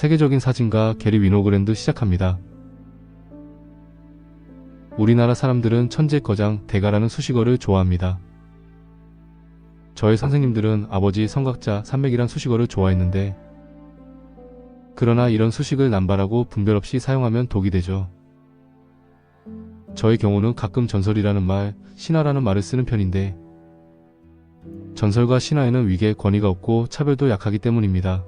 세계적인 사진가 게리 위노그랜드 시작합니다. 우리나라 사람들은 천재 거장 대가라는 수식어를 좋아합니다. 저의 선생님들은 아버지 성각자 산맥이란 수식어를 좋아했는데, 그러나 이런 수식을 남발하고 분별 없이 사용하면 독이 되죠. 저의 경우는 가끔 전설이라는 말, 신화라는 말을 쓰는 편인데, 전설과 신화에는 위계, 권위가 없고 차별도 약하기 때문입니다.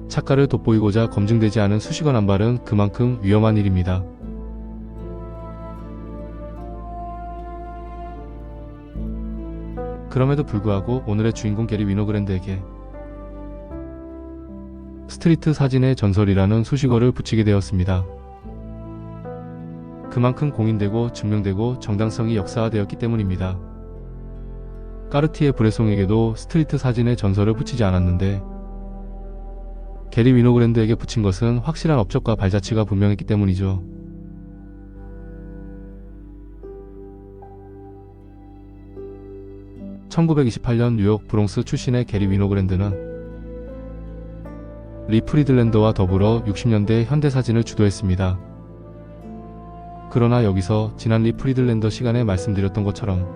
착가를 돋보이고자 검증되지 않은 수식어 남발은 그만큼 위험한 일입니다. 그럼에도 불구하고 오늘의 주인공 게리 위노그랜드에게 스트리트 사진의 전설이라는 수식어를 붙이게 되었습니다. 그만큼 공인되고 증명되고 정당성이 역사화되었기 때문입니다. 까르티에 브레송에게도 스트리트 사진의 전설을 붙이지 않았는데, 게리 위노그랜드에게 붙인 것은 확실한 업적과 발자취가 분명했기 때문이죠. (1928년) 뉴욕 브롱스 출신의 게리 위노그랜드는 리 프리들랜더와 더불어 60년대 현대사진을 주도했습니다. 그러나 여기서 지난 리 프리들랜더 시간에 말씀드렸던 것처럼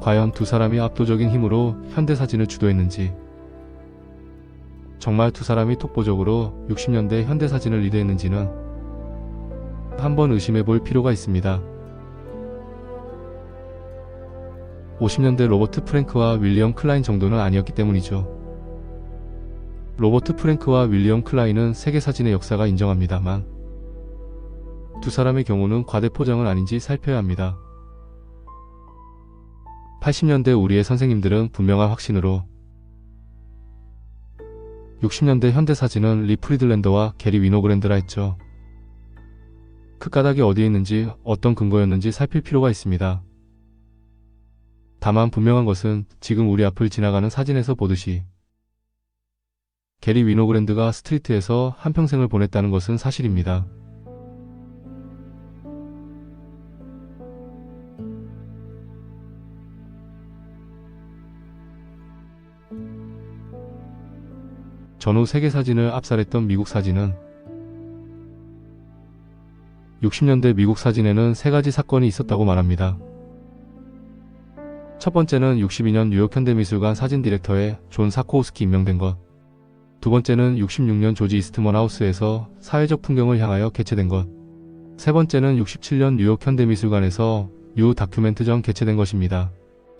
과연 두 사람이 압도적인 힘으로 현대사진을 주도했는지, 정말 두 사람이 독보적으로 60년대 현대사진을 리드했는지는 한번 의심해 볼 필요가 있습니다. 50년대 로버트 프랭크와 윌리엄 클라인 정도는 아니었기 때문이죠. 로버트 프랭크와 윌리엄 클라인은 세계사진의 역사가 인정합니다만, 두 사람의 경우는 과대포장은 아닌지 살펴야 합니다. 80년대 우리의 선생님들은 분명한 확신으로 60년대 현대사진은 리 프리들랜더와 게리 위노그랜드라 했죠. 그 까닭이 어디에 있는지, 어떤 근거였는지 살필 필요가 있습니다. 다만 분명한 것은 지금 우리 앞을 지나가는 사진에서 보듯이 게리 위노그랜드가 스트리트에서 한평생을 보냈다는 것은 사실입니다. 전후 세계사진을 압살했던 미국 사진은 60년대 미국 사진에는 세 가지 사건이 있었다고 말합니다. 첫 번째는 62년 뉴욕 현대미술관 사진 디렉터에 존 사코우스키 임명된 것. 두 번째는 66년 조지 이스트먼 하우스에서 사회적 풍경을 향하여 개최된 것. 세 번째는 67년 뉴욕 현대미술관에서 유 다큐멘트전 개최된 것입니다.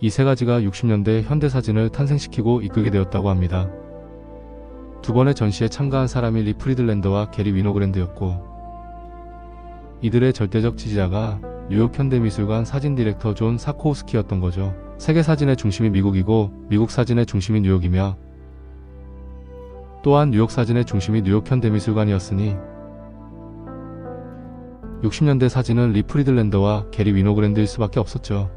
이 세 가지가 60년대 현대사진을 탄생시키고 이끌게 되었다고 합니다. 두 번의 전시에 참가한 사람이 리 프리들랜더와 게리 위노그랜드였고, 이들의 절대적 지지자가 뉴욕 현대미술관 사진 디렉터 존 사코우스키였던 거죠. 세계 사진의 중심이 미국이고 미국 사진의 중심이 뉴욕이며, 또한 뉴욕 사진의 중심이 뉴욕 현대미술관이었으니 60년대 사진은 리 프리들랜더와 게리 위노그랜드일 수밖에 없었죠.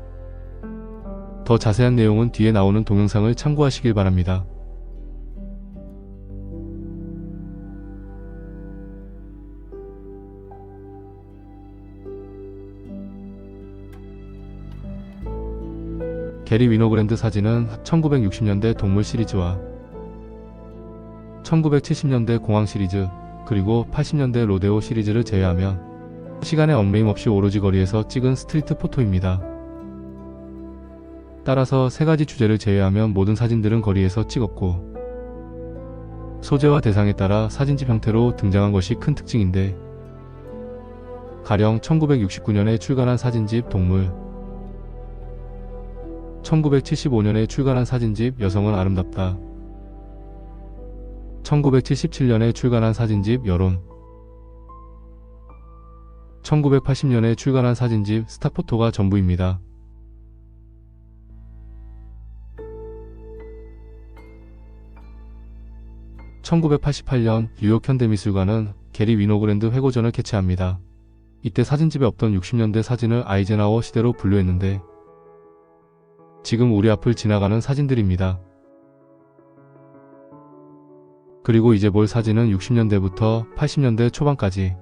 더 자세한 내용은 뒤에 나오는 동영상을 참고하시길 바랍니다. 게리 위노그랜드 사진은 1960년대 동물 시리즈와 1970년대 공항 시리즈, 그리고 80년대 로데오 시리즈를 제외하면 시간의 얽매임 없이 오로지 거리에서 찍은 스트리트 포토입니다. 따라서 세 가지 주제를 제외하면 모든 사진들은 거리에서 찍었고, 소재와 대상에 따라 사진집 형태로 등장한 것이 큰 특징인데, 가령 1969년에 출간한 사진집 동물, 1975년에 출간한 사진집 여성은 아름답다, 1977년에 출간한 사진집 여론, 1980년에 출간한 사진집 스타포토가 전부입니다. (1988년) 뉴욕 현대미술관은 게리 위노그랜드 회고전을 개최합니다. 이때 사진집에 없던 60년대 사진을 아이젠하워 시대로 분류했는데, 지금 우리 앞을 지나가는 사진들입니다. 그리고 이제 볼 사진은 60년대부터 80년대 초반까지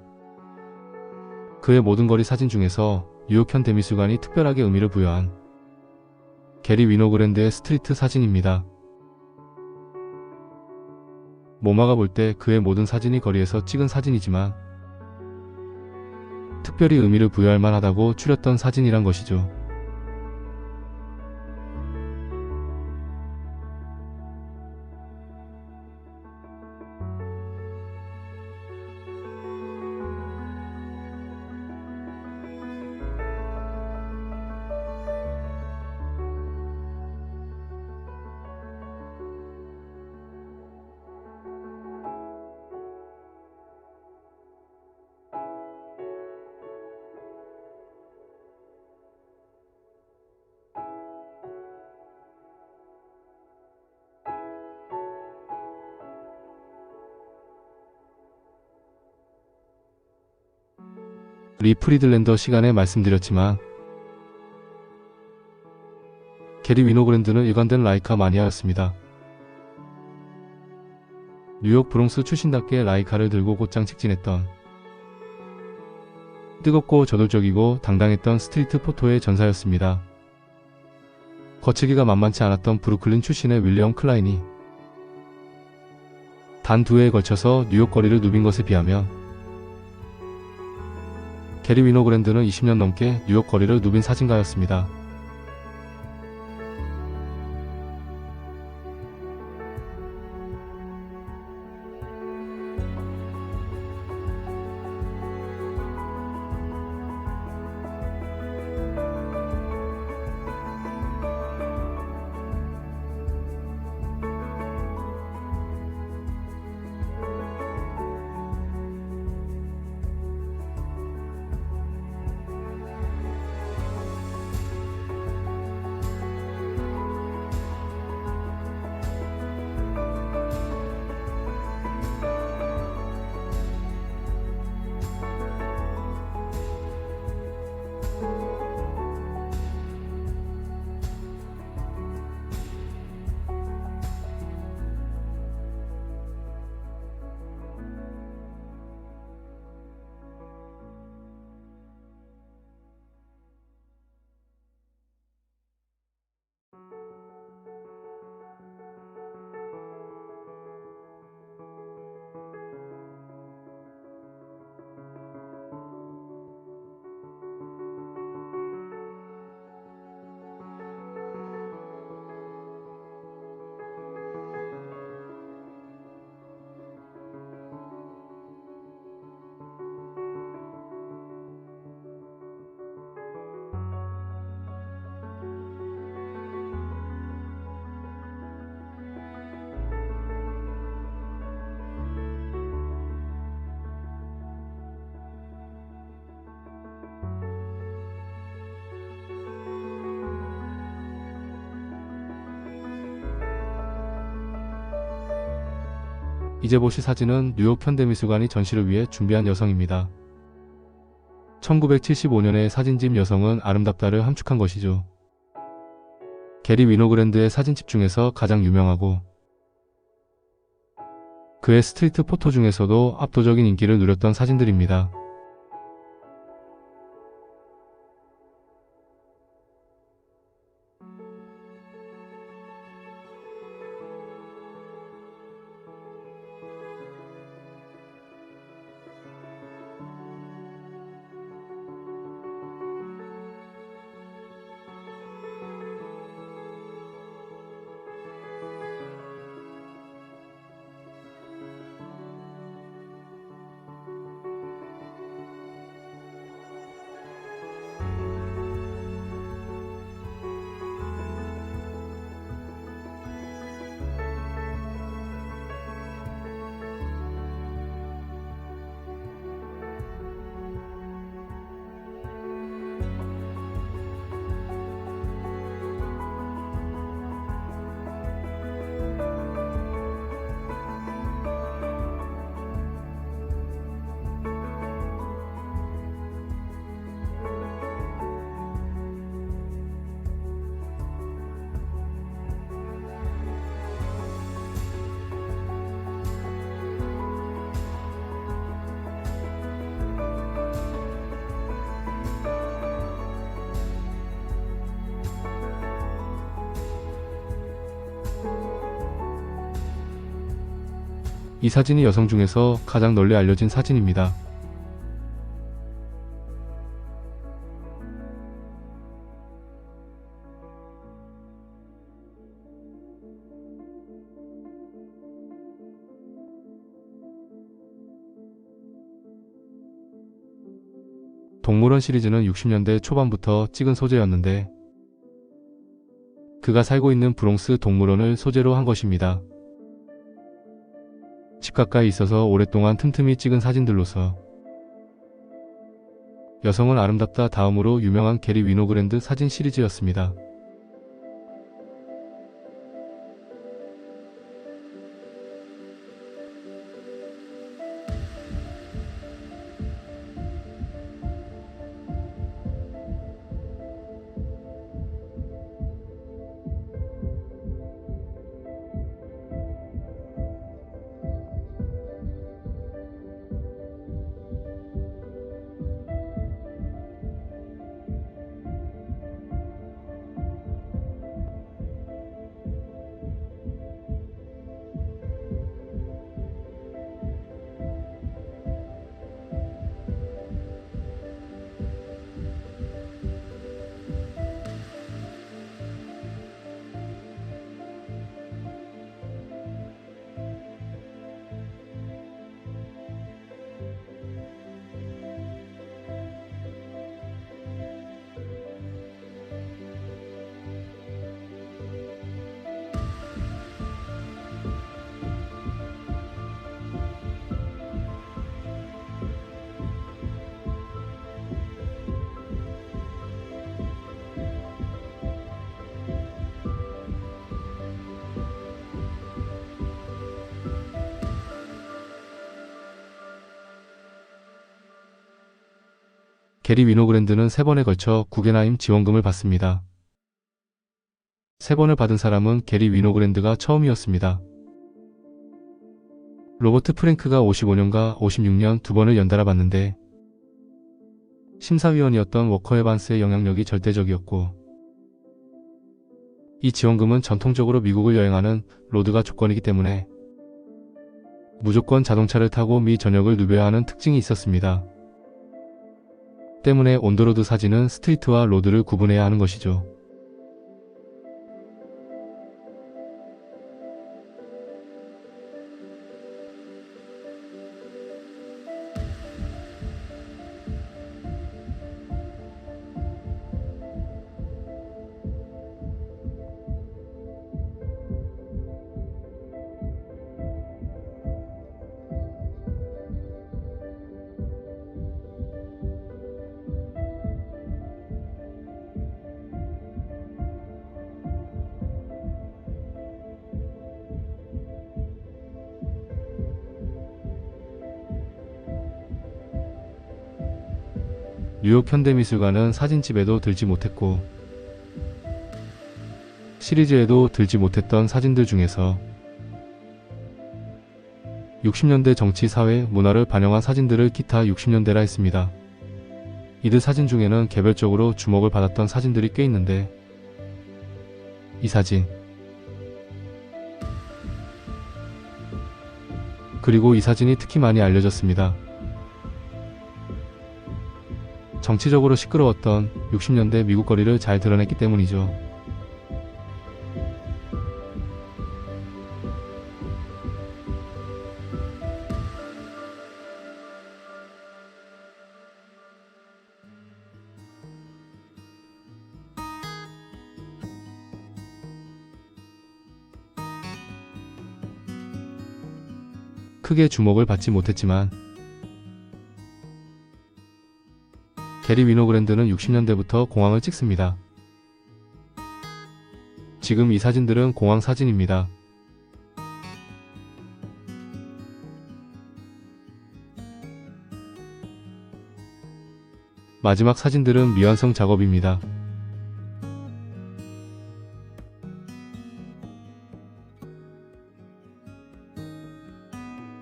그의 모든 거리 사진 중에서 뉴욕 현대미술관이 특별하게 의미를 부여한 게리 위노그랜드의 스트리트 사진입니다. 모마가 볼 때 그의 모든 사진이 거리에서 찍은 사진이지만 특별히 의미를 부여할 만하다고 추렸던 사진이란 것이죠. 리 프리들랜더 시간에 말씀드렸지만 게리 위노그랜드는 일관된 라이카 마니아였습니다. 뉴욕 브롱스 출신답게 라이카를 들고 곧장 직진했던, 뜨겁고 저돌적이고 당당했던 스트리트 포토의 전사였습니다. 거치기가 만만치 않았던 브루클린 출신의 윌리엄 클라인이 단 2회에 걸쳐서 뉴욕 거리를 누빈 것에 비하면 게리 위노그랜드는 20년 넘게 뉴욕 거리를 누빈 사진가였습니다. 이제 보실 사진은 뉴욕 현대미술관이 전시를 위해 준비한 여성입니다. 1975년의 사진집 여성은 아름답다를 함축한 것이죠. 게리 위노그랜드의 사진집 중에서 가장 유명하고 그의 스트리트 포토 중에서도 압도적인 인기를 누렸던 사진들입니다. 이 사진이 여성 중에서 가장 널리 알려진 사진입니다. 동물원 시리즈는 60년대 초반부터 찍은 소재였는데 그가 살고 있는 브롱스 동물원을 소재로 한 것입니다. 집 가까이 있어서 오랫동안 틈틈이 찍은 사진들로서 여성은 아름답다 다음으로 유명한 게리 위노그랜드 사진 시리즈였습니다. 게리 위노그랜드는 3번에 걸쳐 구겐하임 지원금을 받습니다. 3번을 받은 사람은 게리 위노그랜드가 처음이었습니다. 로버트 프랭크가 55년과 56년 2번을 연달아 받는데 심사위원이었던 워커 에반스의 영향력이 절대적이었고 이 지원금은 전통적으로 미국을 여행하는 로드가 조건이기 때문에 무조건 자동차를 타고 미 전역을 누벼야 하는 특징이 있었습니다. 때문에 온더로드 사진은 스트리트와 로드를 구분해야 하는 것이죠. 뉴욕 현대미술관은 사진집에도 들지 못했고 시리즈에도 들지 못했던 사진들 중에서 60년대 정치, 사회, 문화를 반영한 사진들을 기타 60년대라 했습니다. 이들 사진 중에는 개별적으로 주목을 받았던 사진들이 꽤 있는데 이 사진 그리고 이 사진이 특히 많이 알려졌습니다. 정치적으로 시끄러웠던 60년대 미국 거리를 잘 드러냈기 때문이죠. 크게 주목을 받지 못했지만 게리 위노그랜드는 60년대부터 공항을 찍습니다. 지금 이 사진들은 공항 사진입니다. 마지막 사진들은 미완성 작업입니다.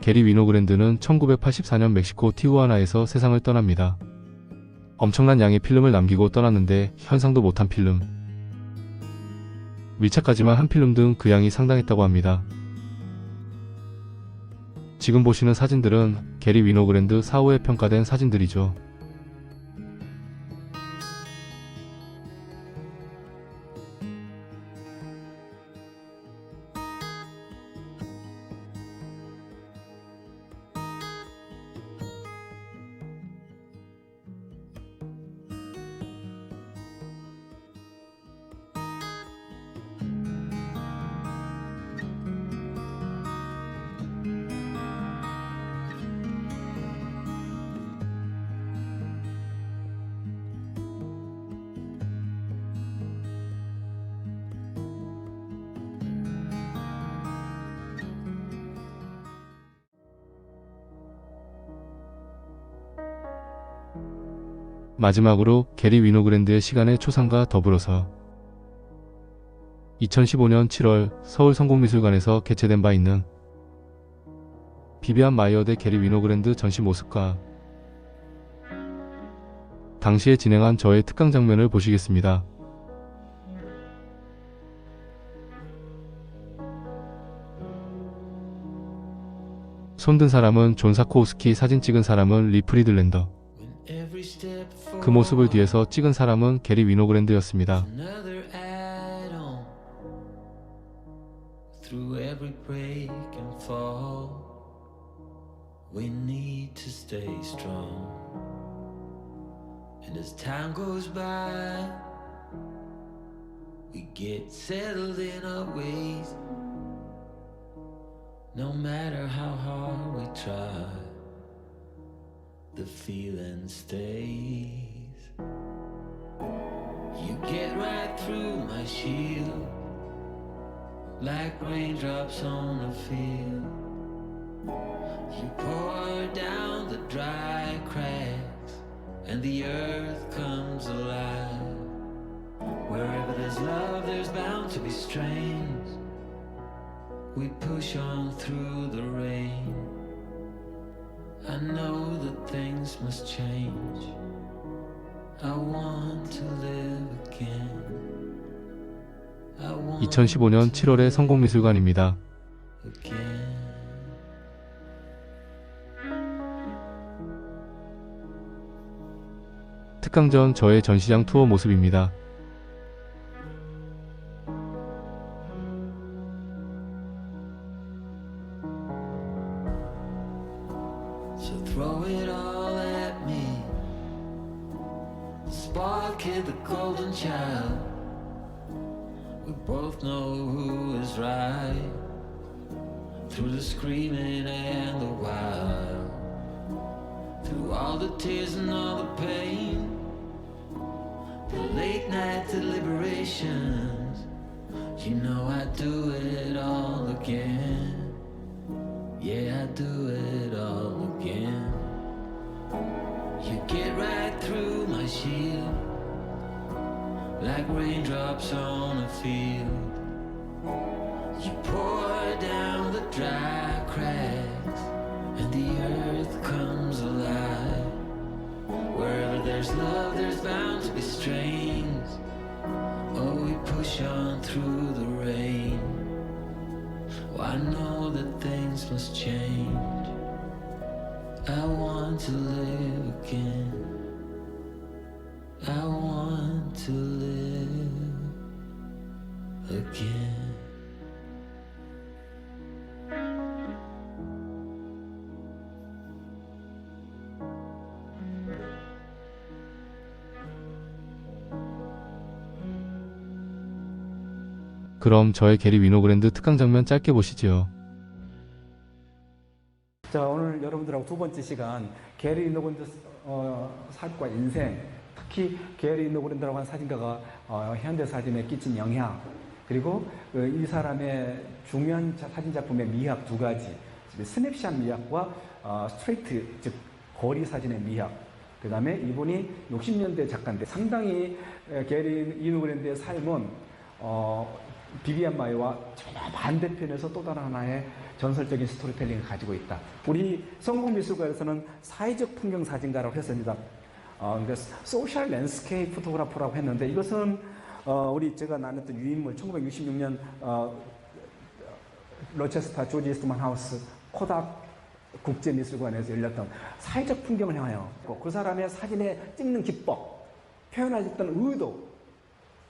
게리 위노그랜드는 1984년 멕시코 티후아나에서 세상을 떠납니다. 엄청난 양의 필름을 남기고 떠났는데 현상도 못한 필름, 밀착까지만 한 필름 등 그 양이 상당했다고 합니다. 지금 보시는 사진들은 게리 위노그랜드 사후에 평가된 사진들이죠. 마지막으로 게리 위노그랜드의 시간의 초상과 더불어서 2015년 7월 서울 성공미술관에서 개최된 바 있는 비비안 마이어 대 게리 위노그랜드 전시 모습과 당시에 진행한 저의 특강 장면을 보시겠습니다. 손든 사람은 존 사코우스키, 사진 찍은 사람은 리 프리들랜더. 그 모습을 뒤에서 찍은 사람은 게리 위노그랜드였습니다. Through every break and fall, we need to stay strong. And as time goes by, we get settled in our ways. No matter how hard we try, the feeling stays. You get right through my shield, like raindrops on a field. You pour down the dry cracks, and the earth comes alive. Wherever there's love, there's bound to be strains. We push on through the rain. I know that things must change. I want to live again. 2015년 7월의 성공미술관입니다. 특강 전 저의 전시장 투어 모습입니다. So throw it all at me. Spark hid the golden child. We both know who is right, through the screaming and the wild, through all the tears and all the pain, the late night deliberations. You know I do it all again. Yeah, I do it all again. You get right through my shield, like raindrops on a field. You pour down the dry cracks, and the earth comes alive. Wherever there's love, there's bound to be strains. Oh, we push on through the rain. Oh, I know that things must change. I want to live again. I want to live again. 그럼 저의 게리 위노그랜드 특강 장면 짧게 보시지요. 자, 오늘 여러분들하고 두 번째 시간 게리 위노그랜드 삶과 인생, 특히 게리 위노그랜드라고 하는 사진가가 현대 사진에 끼친 영향, 그리고 이 사람의 중요한 사진 작품의 미학 두 가지, 스냅샷 미학과 스트레이트, 즉 거리 사진의 미학. 그 다음에 이분이 60년대 작가인데 상당히 게리 위노그랜드의 삶은 비비안 마이어와 전혀 반대편에서 또 다른 하나의 전설적인 스토리텔링을 가지고 있다. 우리 성공미술관에서는 사회적 풍경 사진가라고 했습니다. 그러니까 소셜 랜드스케이프 포토그래퍼라고 했는데, 이것은 우리 제가 나눴던 유인물 1966년 로체스터 조지 이스트만 하우스 코닥 국제미술관에서 열렸던 사회적 풍경을 향하여 그 사람의 사진에 찍는 기법, 표현하셨던 의도,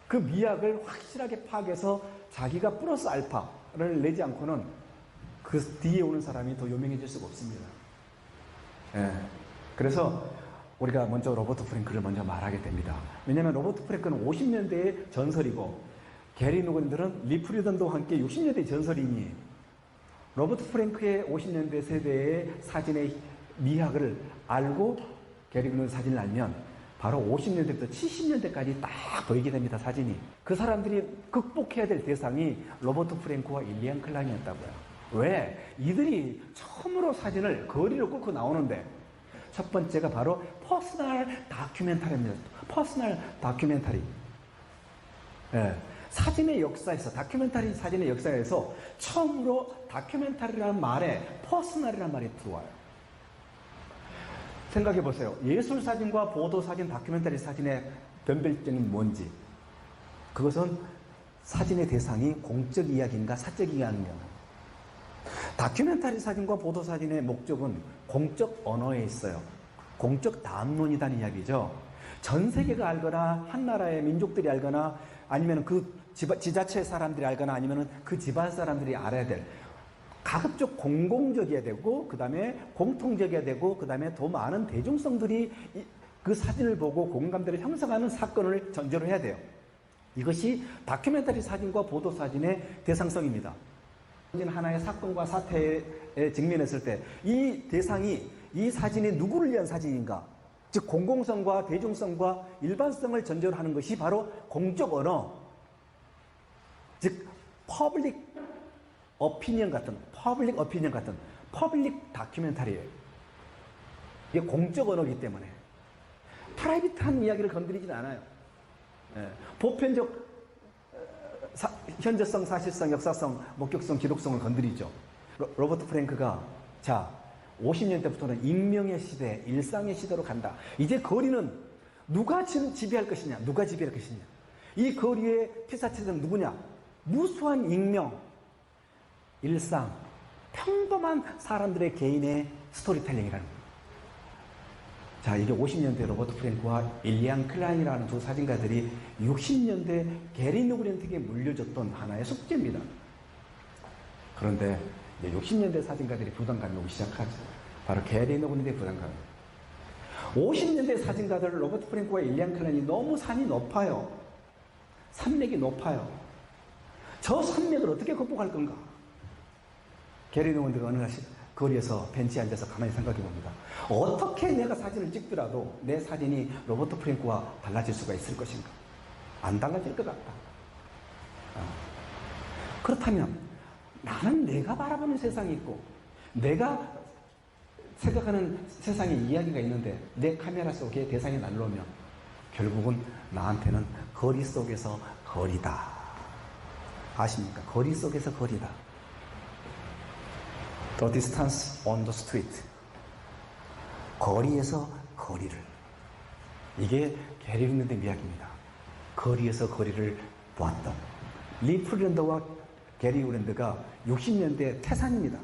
그 미학을 확실하게 파악해서 자기가 플러스 알파를 내지 않고는 그 뒤에 오는 사람이 더 유명해질 수가 없습니다. 예. 그래서 우리가 먼저 로버트 프랭크를 먼저 말하게 됩니다. 왜냐하면 로버트 프랭크는 50년대의 전설이고 게리 누건들은 리프리던도 함께 60년대 전설이니 로버트 프랭크의 50년대 세대의 사진의 미학을 알고 게리 누건 사진을 알면 바로 50년대부터 70년대까지 딱 보이게 됩니다. 사진이. 그 사람들이 극복해야 될 대상이 로버트 프랭크와 일리안 클라인이었다고요. 왜? 이들이 처음으로 사진을 거리를 뚫고 나오는데 첫 번째가 바로 퍼스널 다큐멘터리입니다. 퍼스널 다큐멘터리. 예. 사진의 역사에서, 다큐멘터리 사진의 역사에서 처음으로 다큐멘터리라는 말에 퍼스널이라는 말이 들어와요. 생각해 보세요. 예술 사진과 보도 사진, 다큐멘터리 사진의 변별점이 뭔지. 그것은 사진의 대상이 공적 이야기인가 사적 이야기인가. 다큐멘터리 사진과 보도 사진의 목적은 공적 언어에 있어요. 공적 담론이라는 이야기죠. 전 세계가 알거나 한 나라의 민족들이 알거나 아니면 그 지자체 사람들이 알거나 아니면 그 집안 사람들이 알아야 될 가급적 공공적이어야 되고 그 다음에 공통적이어야 되고 그 다음에 더 많은 대중성들이 그 사진을 보고 공감대를 형성하는 사건을 전제로 해야 돼요. 이것이 다큐멘터리 사진과 보도 사진의 대상성입니다. 하나의 사건과 사태에 직면했을 때 이 대상이 이 사진이 누구를 위한 사진인가, 즉 공공성과 대중성과 일반성을 전제로 하는 것이 바로 공적 언어, 즉 퍼블릭 어피니언 같은 퍼블릭 다큐멘터리예요. 이게 공적 언어이기 때문에 프라이빗한 이야기를 건드리진 않아요. 예. 보편적 현재성, 사실성, 역사성, 목격성, 기록성을 건드리죠. 로버트 프랭크가 자 50년대부터는 익명의 시대, 일상의 시대로 간다. 이제 거리는 누가 지배할 것이냐? 누가 지배할 것이냐? 이 거리의 피사체는 누구냐? 무수한 익명, 일상, 평범한 사람들의 개인의 스토리텔링이라는 거예요. 자, 이게 50년대 로버트 프랭크와 일리안 클라인이라는 두 사진가들이 60년대 게리 누그랜트에게 물려줬던 하나의 숙제입니다. 그런데 이제 60년대 사진가들이 부담감이 오기 시작하죠. 바로 게리 누그랜트의 부담감. 50년대 사진가들 로버트 프랭크와 일리안 클라인이 너무 산이 높아요. 산맥이 높아요. 저 산맥을 어떻게 극복할 건가? 게리 누그랜트가 어느 날 거리에서 벤치에 앉아서 가만히 생각해 봅니다. 어떻게 내가 사진을 찍더라도 내 사진이 로버트 프랭크와 달라질 수가 있을 것인가? 안 달라질 것 같다. 그렇다면 나는 내가 바라보는 세상이 있고 내가 생각하는 세상의 이야기가 있는데 내 카메라 속에 대상이 날라오면 결국은 나한테는 거리 속에서 거리다. 아십니까? 거리 속에서 거리다. The distance on the street. 거리에서 거리를. 이게 게리 누그랜트의 이야기입니다. 거리에서 거리를 보았던. 리프랜드와 게리 누그랜트가 60년대 태산입니다.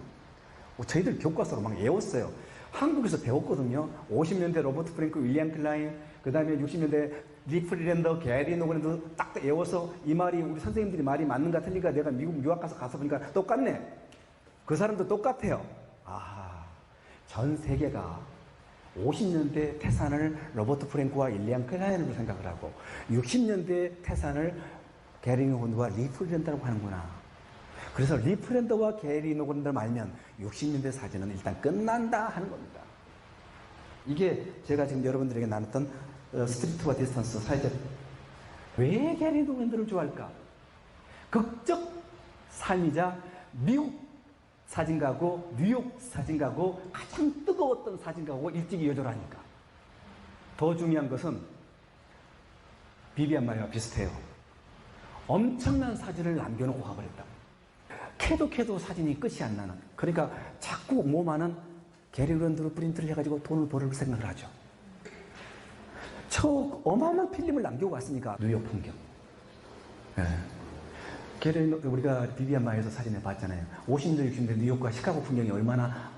저희들 교과서로 막 외웠어요. 한국에서 배웠거든요. 50년대 로버트 프랭크, 윌리엄 클라인, 그 다음에 60년대 리프랜드, 게리 누그랜트 딱 외워서 이 말이 우리 선생님들이 말이 맞는가 틀린가 내가 미국 유학 가서 보니까 똑같네. 그 사람도 똑같아요. 아, 전 세계가 50년대 태산을 로버트 프랭크와 일리안 클라인으로 생각을 하고 60년대 태산을 게리 누그랜트와 리프랜드라고 하는구나. 그래서 리프랜드와 게리 누그랜트를 알면 60년대 사진은 일단 끝난다 하는 겁니다. 이게 제가 지금 여러분들에게 나눴던 스트리트와 디스턴스 사회적. 왜 게리 누그랜트를 좋아할까? 극적 삶이자 미국 사진가고 뉴욕 사진가고 가장 뜨거웠던 사진가고 일찍이 여조라니까. 더 중요한 것은 비비안 마리와 비슷해요. 엄청난 사진을 남겨놓고 가버렸다. 캐도 사진이 끝이 안 나는. 그러니까 자꾸 뭐만은 게리 누그랜트로 프린트를 해가지고 돈을 벌을 생각을 하죠. 저 어마어마한 필름을 남기고 갔으니까 뉴욕 풍경. 네. 우리가 비비안 마이에서 사진을 봤잖아요. 50년대, 60년대 뉴욕과 시카고 풍경이 얼마나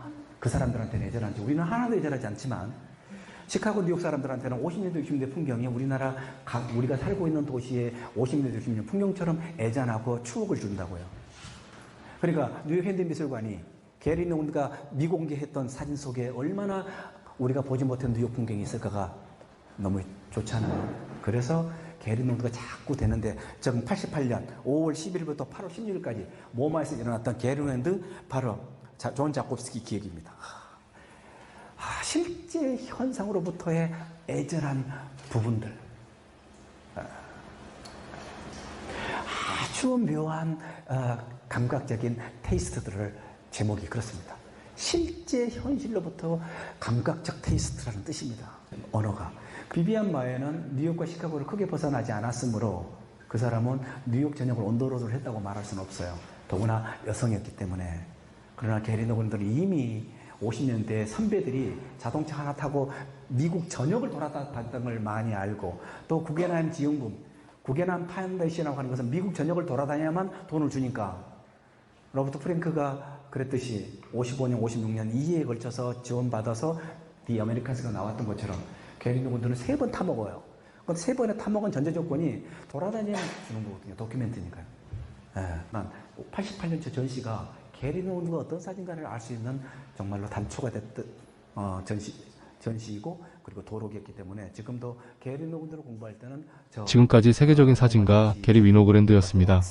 그 사람들한테는 애절한지 우리는 하나도 애절하지 않지만 시카고 뉴욕 사람들한테는 50년대 60년대 풍경이 우리가 살고 있는 도시의 50년대 60년대 풍경처럼 애잔하고 추억을 준다고요. 그러니까 뉴욕 현대미술관이 게리 노건드가 미공개했던 사진 속에 얼마나 우리가 보지 못한 뉴욕 풍경이 있을까가 너무 좋잖아요. 그래서 게리 노건드가 자꾸 되는데 지금 88년 5월 10일부터 8월 16일까지 모마에서 일어났던 게리 노건드 바로 존 자콥스키 기획입니다. 실제 현상으로부터의 애절한 부분들, 아주 묘한 감각적인 테이스트들을 제목이 그렇습니다. 실제 현실로부터 감각적 테이스트라는 뜻입니다. 언어가. 비비안 마에는 뉴욕과 시카고를 크게 벗어나지 않았으므로 그 사람은 뉴욕 전역을 온도로드를 했다고 말할 수는 없어요. 더구나 여성이었기 때문에. 그러나 게리 노건드는 이미 50년대 선배들이 자동차 하나 타고 미국 전역을 돌아다녔다는 걸 많이 알고 또 구겐하임 지원금, 구겐하임 파운데이션이라고 하는 것은 미국 전역을 돌아다녀야만 돈을 주니까 로버트 프랭크가 그랬듯이 55년, 56년 2회에 걸쳐서 지원받아서 디 아메리칸스가 나왔던 것처럼 게리 노건드는 3번 타먹어요. 그런데 3번에 타먹은 전제 조건이 돌아다니면 주는 거거든요. 도큐멘트니까요. 난 88년초 전시가 게리 노건드가 어떤 사진가를 알 수 있는 정말로 단초가 됐던 전시이고 그리고 도록이었기 때문에 지금도 게리 노건드를 공부할 때는 지금까지 세계적인 사진가 게리 위노그랜드였습니다.